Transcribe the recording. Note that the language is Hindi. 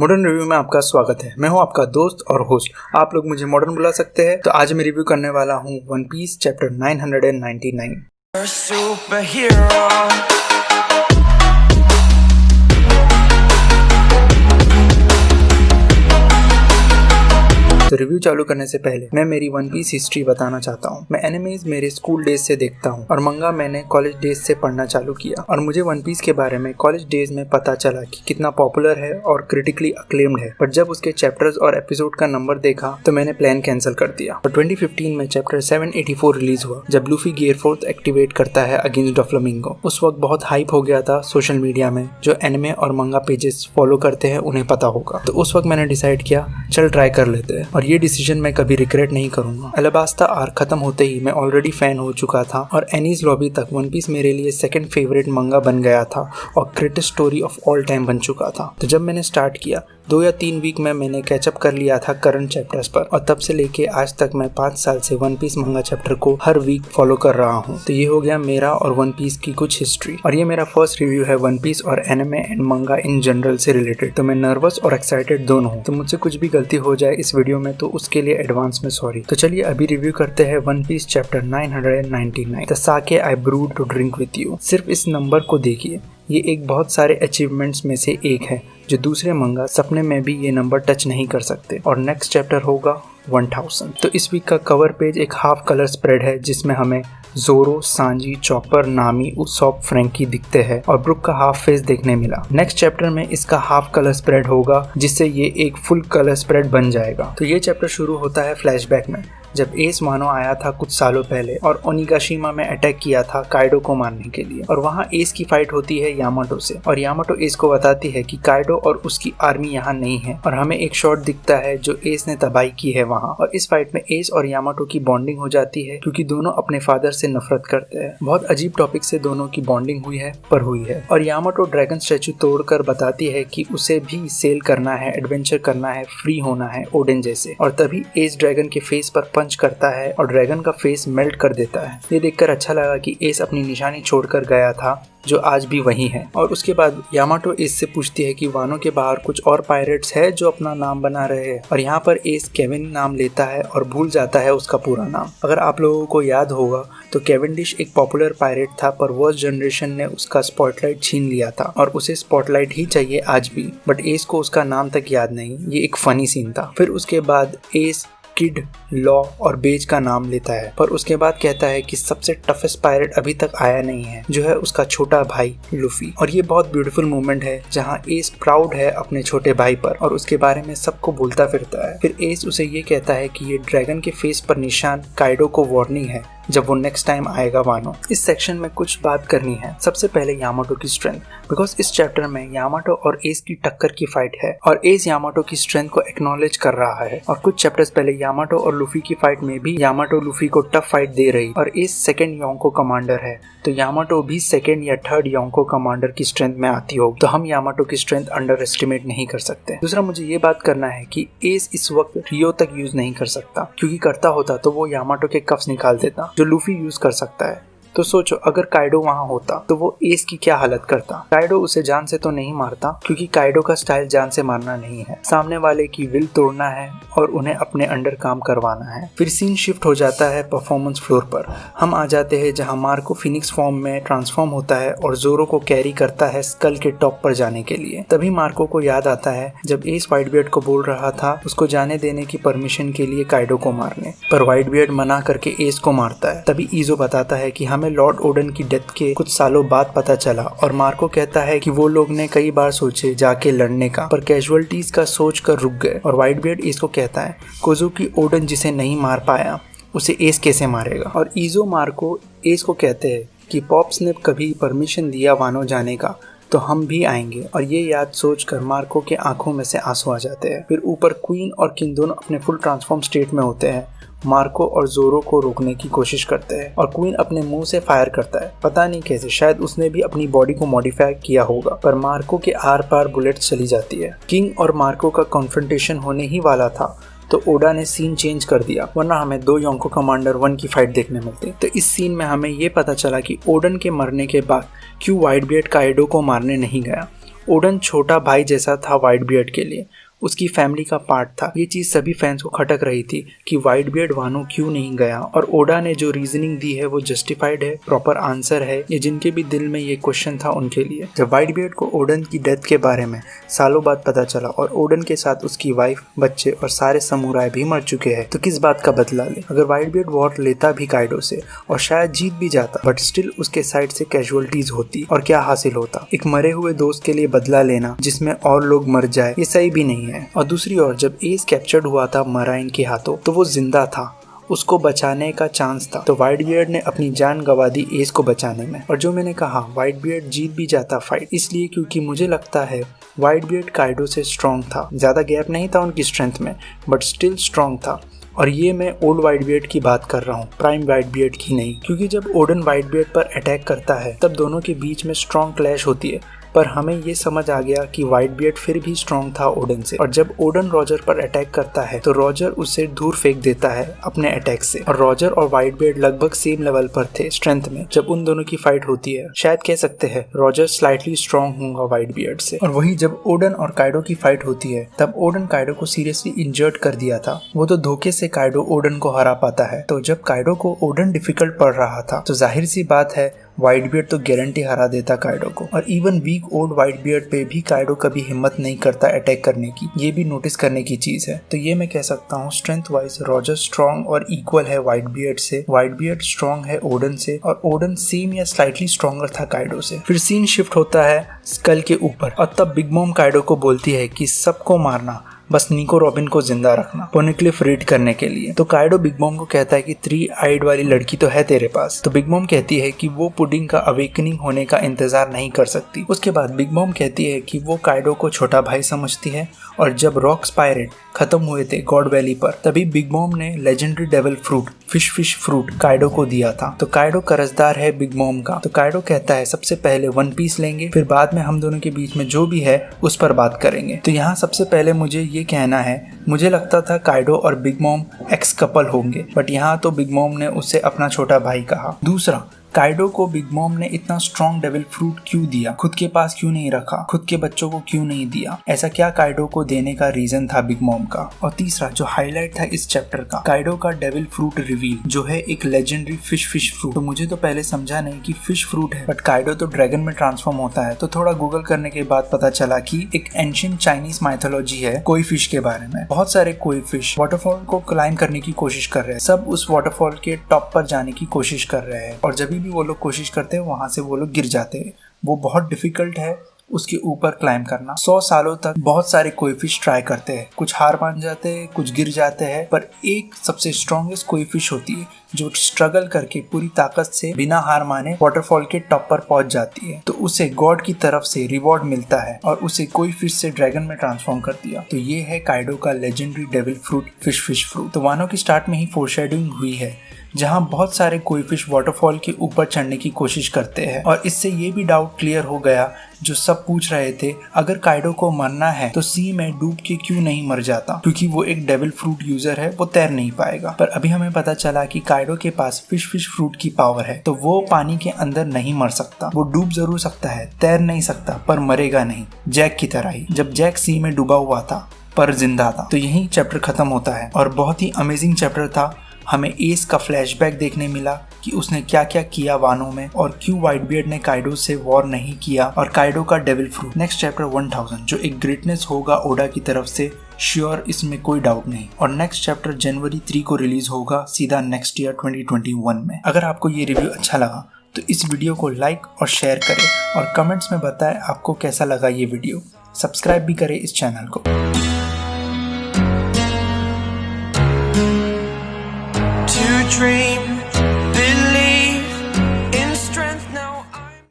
मॉडर्न रिव्यू में आपका स्वागत है। मैं हूं आपका दोस्त और होस्ट। आप लोग मुझे मॉडर्न बुला सकते हैं। तो आज मैं रिव्यू करने वाला हूं वन पीस चैप्टर 999। तो रिव्यू चालू करने से पहले मैं मेरी वन पीस हिस्ट्री बताना चाहता हूँ। मैं एनिमेज मेरे स्कूल डेज से देखता हूँ और मंगा मैंने कॉलेज डेज से पढ़ना चालू किया और मुझे वन पीस के बारे में कॉलेज डेज में पता चला कि कितना पॉपुलर है और क्रिटिकली अक्लेम्ड है। पर जब उसके चैप्टर्स और एपिसोड का नंबर देखा तो मैंने प्लान कैंसिल कर दिया। और 2015 में चैप्टर 784 रिलीज हुआ जब लूफी गियर फोर्थ एक्टिवेट करता है अगेंस्ट डोफ्लामिंगो। उस वक्त बहुत हाइप हो गया था सोशल मीडिया में। जो एनिमे और मंगा पेजेस फॉलो करते हैं उन्हें पता होगा। तो उस वक्त मैंने डिसाइड किया चल ट्राई कर लेते हैं और ये डिसीजन मैं कभी रिग्रेट नहीं करूंगा। अलाबास्ता आर्क खत्म होते ही मैं ऑलरेडी फैन हो चुका था और एनीज लॉबी तक वन पीस मेरे लिए सेकंड फेवरेट मंगा बन गया था और greatest story of all time बन चुका था। तो जब मैंने स्टार्ट किया 2 या 3 वीक में मैंने कैचअप कर लिया था करंट चैप्टर्स पर और तब से लेके आज तक मैं 5 साल से वन पीस मंगा चैप्टर को हर वीक फॉलो कर रहा हूँ। तो ये हो गया मेरा और वन पीस की कुछ हिस्ट्री और ये मेरा फर्स्ट रिव्यू है वन पीस और एनिमे एंड मंगा इन जनरल से रिलेटेड। तो मैं नर्वस और एक्साइटेड दोनों हूँ। तो मुझसे कुछ भी गलती हो जाए इस वीडियो में तो उसके लिए एडवांस में सॉरी। तो चलिए अभी रिव्यू करते हैं one piece chapter 999 the sake I brewed to drink with you. सिर्फ इस नंबर को देखिए, ये एक बहुत सारे अचीवमेंट्स में से एक है जो दूसरे मंगा सपने में भी ये नंबर टच नहीं कर सकते। और नेक्स्ट चैप्टर होगा 1000। तो इस वीक का कवर पेज एक हाफ कलर स्प्रेड है जिसमें हमें जोरो, सांजी, चॉपर, नामी, उसॉप, फ्रैंकी दिखते हैं और ब्रुक का हाफ फेस देखने मिला। नेक्स्ट चैप्टर में इसका हाफ कलर स्प्रेड होगा जिससे ये एक फुल कलर स्प्रेड बन जाएगा। तो ये चैप्टर शुरू होता है फ्लैशबैक में जब एस वानो आया था कुछ सालों पहले और ओनिगाशिमा में अटैक किया था काइडो को मारने के लिए। और वहाँ एस की फाइट होती है यामाटो से और यामाटो एस को बताती है कि काइडो और उसकी आर्मी यहाँ नहीं है और हमें एक शॉट दिखता है जो एस ने तबाही की है वहाँ। और इस फाइट में एस और यामाटो की बॉन्डिंग हो जाती है क्योंकि दोनों अपने फादर से नफरत करते हैं। बहुत अजीब टॉपिक से दोनों की बॉन्डिंग हुई है पर हुई है। और यामाटो ड्रैगन स्टैचू तोड़कर बताती है कि उसे भी सेल करना है, एडवेंचर करना है, फ्री होना है ओडेन जैसे। और तभी एस ड्रैगन के फेस पर पंच करता है और ड्रैगन का फेस मेल्ट कर देता है। ये देखकर अच्छा लगा कि एस अपनी निशानी छोड़कर गया था जो आज भी वही है। और उसके बाद यामाटो एस से पूछती है कि वानो के बाहर कुछ और पायरेट्स है जो अपना नाम बना रहे हैं। और यहाँ पर एस केविन नाम लेता है और भूल जाता है उसका पूरा नाम। अगर आप लोगों को याद होगा तो केविंडिश एक पॉपुलर पायरेट था पर वर्स्ट जनरेशन ने उसका स्पॉटलाइट छीन लिया था और उसे स्पॉटलाइट ही चाहिए आज भी। बट एस को उसका नाम तक याद नहीं। ये एक फनी सीन था। फिर उसके बाद एस किड, लॉ और बेज का नाम लेता है पर उसके बाद कहता है कि सबसे टफेस्ट पायरेट अभी तक आया नहीं है जो है उसका छोटा भाई लूफी। और ये बहुत ब्यूटीफुल मोमेंट है जहाँ एस प्राउड है अपने छोटे भाई पर और उसके बारे में सबको बोलता फिरता है। फिर एस उसे ये कहता है कि ये ड्रैगन के फेस पर निशान काइडो को वार्निंग है जब वो नेक्स्ट टाइम आएगा वानो। इस सेक्शन में कुछ बात करनी है। सबसे पहले यामाटो की स्ट्रेंथ, बिकॉज इस चैप्टर में यामाटो और एस की टक्कर की फाइट है और एस यामाटो की स्ट्रेंथ को एक्नॉलेज कर रहा है। और कुछ चैप्टर्स पहले यामाटो और लूफी की फाइट में भी यामाटो लूफी को टफ फाइट दे रही और एस सेकंड योंको कमांडर है तो यामाटो भी सेकंड या थर्ड योंको कमांडर की स्ट्रेंथ में आती हो। तो हम यामाटो की स्ट्रेंथ अंडर एस्टिमेट नहीं कर सकते। दूसरा मुझे ये बात करना है कि एस इस वक्त रियो तक यूज नहीं कर सकता क्योंकि करता होता तो वो यामाटो के कफ्स निकाल देता जो लूफी यूज कर सकता है। तो सोचो अगर काइडो वहाँ होता तो वो एस की क्या हालत करता। काइडो उसे जान से तो नहीं मारता क्योंकि काइडो का स्टाइल जान से मारना नहीं है, सामने वाले की विल तोड़ना है और उन्हें अपने अंडर काम करवाना है। फिर सीन शिफ्ट हो जाता है परफॉर्मेंस फ्लोर पर। हम आ जाते हैं जहाँ मार्को फिनिक्स फॉर्म में ट्रांसफॉर्म होता है और जोरो को कैरी करता है स्कल के टॉप पर जाने के लिए। तभी मार्को को याद आता है जब एस व्हाइट बियर्ड को बोल रहा था उसको जाने देने की परमिशन के लिए काइडो को मारने, पर व्हाइट बियर्ड मना करके एस को मारता है। तभी ईजो बताता है कि हमें लॉर्ड ओडन की डेथ के कुछ सालों बाद पता चला और मार्को कहता है कि वो लोग ने कई बार सोचे जाके लड़ने का पर कैजुअलिटीज का सोच कर रुक गए। और व्हाइट बियर्ड एस को कहता है कोजुकी ओडन जिसे नहीं मार पाया उसे एस कैसे मारेगा। और ईजो मार्को एस को कहते हैं कि पॉप्स ने कभी परमिशन दिया वानो जाने का तो हम भी आएंगे। और ये याद सोचकर मार्को के आंखों में से आंसू आ जाते हैं। फिर ऊपर क्वीन और किंग दोनों अपने फुल ट्रांसफॉर्म स्टेट में होते हैं। मार्को और जोरो को रोकने की कोशिश करते हैं और क्वीन अपने मुंह से फायर करता है। पता नहीं कैसे, शायद उसने भी अपनी बॉडी को मॉडिफाई किया होगा पर मार्को के आर पार बुलेट चली जाती है। किंग और मार्को का कॉन्फ्रंटेशन होने ही वाला था तो ओडा ने सीन चेंज कर दिया वरना हमें 2 योंको कमांडर 1 की फाइट देखने मिलती। तो इस सीन में हमें ये पता चला कि ओडन के मरने के बाद क्यों व्हाइट बियर्ड काइडो को मारने नहीं गया ओडन छोटा भाई जैसा था व्हाइट बियर्ड के लिए, उसकी फैमिली का पार्ट था। ये चीज सभी फैंस को खटक रही थी कि व्हाइट बियर्ड वानो क्यों नहीं गया, और ओडा ने जो रीजनिंग दी है वो जस्टिफाइड है, प्रॉपर आंसर है, ये जिनके भी दिल में ये क्वेश्चन था उनके लिए। जब व्हाइट बियर्ड को ओडन की डेथ के बारे में सालों बाद पता चला और ओडन के साथ उसकी वाइफ, बच्चे और सारे समुराय भी मर चुके हैं, तो किस बात का बदला ले। अगर व्हाइट बियर्ड वॉर लेता भी काइडो से और शायद जीत भी जाता, बट स्टिल उसके साइड से कैजुअलिटीज होती और क्या हासिल होता। एक मरे हुए दोस्त के लिए बदला लेना जिसमें और लोग मर जाए, ये सही भी नहीं है। और दूसरी ओर जब एस कैप्चर्ड हुआ था मराइन के हाथों, तो वो जिंदा था, उसको बचाने का चांस था, तो व्हाइट बियर्ड ने अपनी जान गंवा दी एस को बचाने में। और जो मैंने कहा व्हाइट बियर्ड जीत भी जाता फाइट, इसलिए क्योंकि मुझे लगता है व्हाइट बियर्ड काइडो से स्ट्रॉन्ग था। ज्यादा गैप नहीं था उनकी स्ट्रेंथ में, बट स्टिल स्ट्रॉन्ग था। और ये मैं ओल्ड व्हाइट बियर्ड की बात कर रहा हूँ, प्राइम व्हाइट बियर्ड की नहीं, क्योंकि जब ओडन व्हाइट बियर्ड पर अटैक करता है तब दोनों के बीच में स्ट्रॉन्ग क्लैश होती है, पर हमें ये समझ आ गया कि व्हाइट बियर्ड फिर भी स्ट्रॉन्ग था ओडन से। और जब ओडन रॉजर पर अटैक करता है तो रॉजर उसे दूर फेंक देता है अपने अटैक से, और रॉजर और व्हाइट बियर्ड लगभग सेम लेवल पर थे स्ट्रेंथ में जब उन दोनों की फाइट होती है। शायद कह सकते हैं रॉजर स्लाइटली स्ट्रॉन्ग होगा व्हाइट बियर्ड से। और वही जब ओडन और काइडो की फाइट होती है तब ओडन काइडो को सीरियसली इंजर्ड कर दिया था, वो तो धोखे से काइडो ओडन को हरा पाता है। तो जब काइडो को ओडन डिफिकल्ट पड़ रहा था तो जाहिर सी बात है व्हाइट बियर्ड तो गारंटी हरा देता काइडो को। और even weak old white beard पे भी काइडो कभी हिम्मत नहीं करता अटैक करने की, ये भी नोटिस करने की चीज है। तो ये मैं कह सकता हूँ स्ट्रेंथ वाइज रॉजर स्ट्रॉन्ग और इक्वल है व्हाइट बियर्ड से, व्हाइट बियर्ड स्ट्रॉन्ग है ओडन से, और ओडन सेम या स्लाइटली स्ट्रॉन्गर था काइडो से। फिर सीन शिफ्ट होता है स्कल के ऊपर, और तब बिग मॉम काइडो को बोलती है कि सबको मारना, बस निको रॉबिन को जिंदा रखना पोनिक्लिफ रीड करने के लिए। तो काइडो बिग मॉम को कहता है कि 3 आइड वाली लड़की तो है तेरे पास। तो बिग मॉम कहती है कि वो पुडिंग का अवेकनिंग होने का इंतजार नहीं कर सकती। उसके बाद बिग मॉम कहती है कि वो काइडो को छोटा भाई समझती है, और जब रॉक्स पायरेट खत्म हुए थे गॉड वैली पर तभी बिग मॉम ने legendary devil fruit fish fruit Kaido को दिया था। तो काइडो कर्जदार है बिग मॉम का। तो काइडो कहता है सबसे पहले वन पीस लेंगे, फिर बाद में हम दोनों के बीच में जो भी है उस पर बात करेंगे। तो यहाँ सबसे पहले मुझे ये कहना है, मुझे लगता था काइडो और बिग मॉम एक्स कपल होंगे, बट यहाँ तो बिग मॉम ने उससे अपना छोटा भाई कहा। दूसरा, काइडो को बिग मॉम ने इतना स्ट्रॉन्ग डेविल फ्रूट क्यों दिया, खुद के पास क्यों नहीं रखा, खुद के बच्चों को क्यों नहीं दिया, ऐसा क्या काइडो को देने का रीजन था बिग मॉम का। और तीसरा जो हाईलाइट था इस चैप्टर का, काइडो का डेविल फ्रूट रिवील जो है एक लेजेंडरी फिश फ्रूट। तो मुझे तो पहले समझा नहीं कि फिश फ्रूट है, बट काइडो तो ड्रैगन में ट्रांसफॉर्म होता है। तो थोड़ा गूगल करने के बाद पता चला कि एक एंशिएंट चाइनीज माइथोलॉजी है कोई फिश के बारे में। बहुत सारे कोई फिश वाटरफॉल को क्लाइंब करने की कोशिश कर रहे हैं, सब उस वाटरफॉल के टॉप पर जाने की कोशिश कर रहे हैं, और जब भी वो लोग कोशिश करते हैं वहां से वो लोग गिर जाते हैं। वो बहुत डिफिकल्ट है उसके ऊपर क्लाइंब करना। 100 सालों तक बहुत सारे कोई फिश ट्राई करते हैं, कुछ हार मान जाते हैं, कुछ गिर जाते हैं, पर एक सबसे स्ट्रॉन्गेस्ट कोई फिश होती है जो स्ट्रगल करके पूरी ताकत से बिना हार माने वाटरफॉल के टॉप पर पहुंच जाती है। तो उसे गॉड की तरफ से रिवॉर्ड मिलता है और उसे कोई फिश से ड्रैगन में ट्रांसफॉर्म कर दिया। तो ये है काइडो का legendary devil fruit fish fruit. तो वानो की स्टार्ट में ही फोरशैडोइंग हुई है जहां बहुत सारे कोई फिश वाटरफॉल के ऊपर चढ़ने की कोशिश करते हैं, और इससे ये भी डाउट क्लियर हो गया जो सब पूछ रहे थे, अगर काइडो को मरना है तो सी में डूब के क्यों नहीं मर जाता, क्योंकि वो एक डेविल फ्रूट यूजर है, वो तैर नहीं पाएगा। पर अभी हमें पता चला कि काइडो के पास फिश फ्रूट की पावर है, तो वो पानी के अंदर नहीं मर सकता। वो डूब जरूर सकता है, तैर नहीं सकता, पर मरेगा नहीं, जैक की तरह ही। जब जैक सी में डूबा हुआ था पर जिंदा था। तो यही चैप्टर खत्म होता है, और बहुत ही अमेजिंग चैप्टर था। हमें एस का फ्लैशबैक देखने मिला कि उसने क्या क्या किया वानो में, और क्यों व्हाइट बियर्ड ने काइडो से वॉर नहीं किया, और काइडो का डेविल फ्रूट। नेक्स्ट चैप्टर 1000 जो एक ग्रेटनेस होगा ओडा की तरफ से, श्योर, इसमें कोई डाउट नहीं। और नेक्स्ट चैप्टर जनवरी 3 को रिलीज होगा सीधा नेक्स्ट ईयर 2021 में। अगर आपको ये रिव्यू अच्छा लगा तो इस वीडियो को लाइक और शेयर करें, और कमेंट्स में बताएं आपको कैसा लगा ये वीडियो। सब्सक्राइब भी करें इस चैनल को। Dream